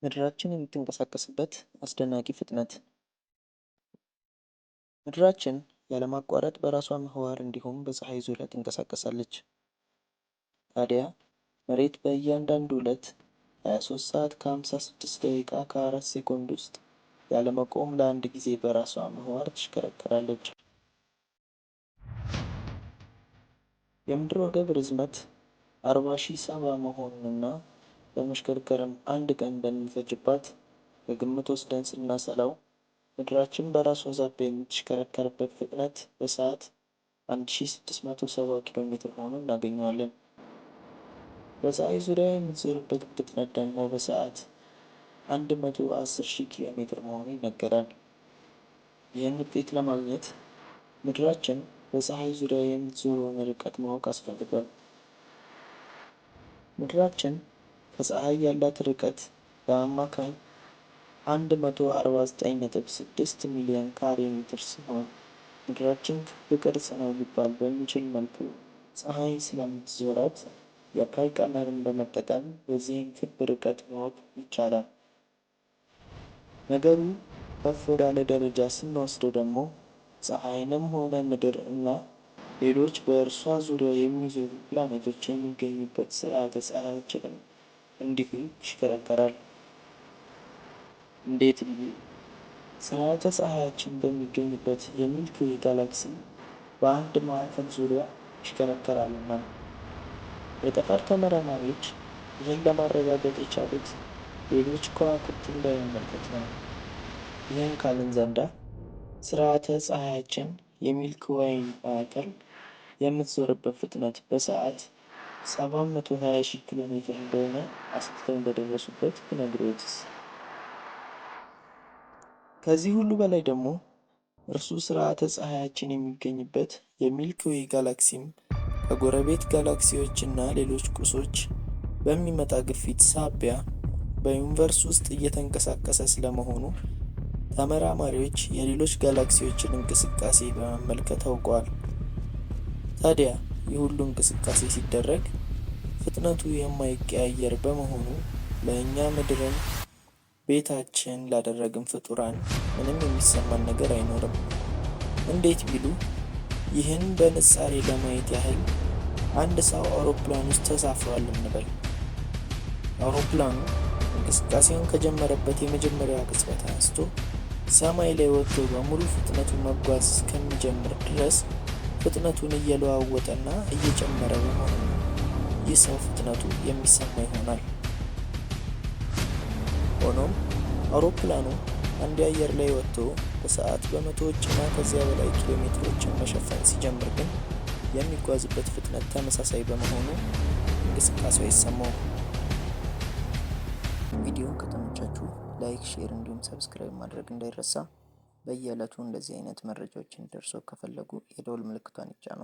ምድራችን የምትንቀሳቀስበት አስደናቂ ፍጥነት። ምድራችን ያለማቋረጥ በራሷ ምህዋር እንዲሁም በፀሐይ ዙሪያ ትንቀሳቀሳለች። ታዲያ መሬት በእያንዳንዱ ዕለት 23 ሰዓት ከ56 ደቂቃ ከ4 ሴኮንድ ውስጥ ያለመቆም ለአንድ ጊዜ በራሷ ምህዋር ትሽከረከራለች። የምድር ወገብ ርዝመት 40,070 መሆኑንና በመሽከርከርም አንድ ቀን እንደሚፈጅባት ከግምት ወስደን ስናሰላው ምድራችን በራሷ ዛቢያ የምትሽከረከርበት ፍጥነት በሰዓት 1670 ኪሎ ሜትር መሆኑን እናገኘዋለን። በፀሐይ ዙሪያ የምትዞርበት ፍጥነት ደግሞ በሰዓት 110,000 ኪሎ ሜትር መሆኑ ይነገራል። ይህን ውጤት ለማግኘት ምድራችን በፀሐይ ዙሪያ የምትዞረውን ርቀት ማወቅ አስፈልጋል። ምድራችን ከፀሐይ ያላት ርቀት በአማካኝ 149.6 ሚሊዮን ካሬ ሜትር ሲሆን ምድራችን ክብ ቅርጽ ነው ሊባል በሚችል መልኩ ፀሐይን ስለምትዞራት የአባይ ቀመርን በመጠቀም የዚህን ክብ ርቀት ማወቅ ይቻላል። ነገሩ ከፍ ወዳለ ደረጃ ስንወስደው ደግሞ ፀሐይንም ሆነ ምድር እና ሌሎች በእርሷ ዙሪያ የሚዞሩ ፕላኔቶች የሚገኙበት ስርዓተ ፀሐያችንም እንዲሁ ይሽከረከራል። እንዴት ብዬ ስርዓተ ፀሐያችን በሚገኝበት የሚልኪ ዌይ ጋላክሲ በአንድ ማዕከል ዙሪያ ይሽከረከራልና። የጠፈር ተመራማሪዎች ይህን ለማረጋገጥ የቻሉት ሌሎች ከዋክብትን በመመልከት ነው። ይህን ካልን ዘንዳ ስርዓተ ፀሐያችን የሚልኪ ዌይን ማዕከል የምትዞርበት ፍጥነት በሰዓት 720,000 ኪሎ ሜትር እንደሆነ አስልተው እንደደረሱበት ብነግርዎትስ? ከዚህ ሁሉ በላይ ደግሞ እርሱ ስርዓተ ፀሐያችን የሚገኝበት የሚልኪ ዌይ ጋላክሲም ከጎረቤት ጋላክሲዎች እና ሌሎች ቁሶች በሚመጣ ግፊት ሳቢያ በዩኒቨርስ ውስጥ እየተንቀሳቀሰ ስለመሆኑ ተመራማሪዎች የሌሎች ጋላክሲዎችን እንቅስቃሴ በመመልከት አውቀዋል። ታዲያ ይህ ሁሉ እንቅስቃሴ ሲደረግ ፍጥነቱ የማይቀያየር በመሆኑ ለእኛ ምድርን ቤታችን ላደረግን ፍጡራን ምንም የሚሰማን ነገር አይኖርም። እንዴት ቢሉ ይህን በንጻሬ ለማየት ያህል አንድ ሰው አውሮፕላን ውስጥ ተሳፍሯል እንበል። አውሮፕላኑ እንቅስቃሴውን ከጀመረበት የመጀመሪያው ቅጽበት አንስቶ ሰማይ ላይ ወጥቶ በሙሉ ፍጥነቱ መጓዝ እስከሚጀምር ድረስ ፍጥነቱን እየለዋወጠና እየጨመረ በመሆኑ ይህ ሰው ፍጥነቱ የሚሰማ ይሆናል። ሆኖም አውሮፕላኑ አንድ አየር ላይ ወጥቶ በሰዓት በመቶዎችና ከዚያ በላይ ኪሎ ሜትሮችን መሸፈን ሲጀምር ግን የሚጓዝበት ፍጥነት ተመሳሳይ በመሆኑ እንቅስቃሴው አይሰማውም። ቪዲዮውን ከተመቻችሁ ላይክ፣ ሼር እንዲሁም ሰብስክራይብ ማድረግ እንዳይረሳ። በየዕለቱ እንደዚህ አይነት መረጃዎች እንዲደርሶ ከፈለጉ የደወል ምልክቷን ይጫኑ።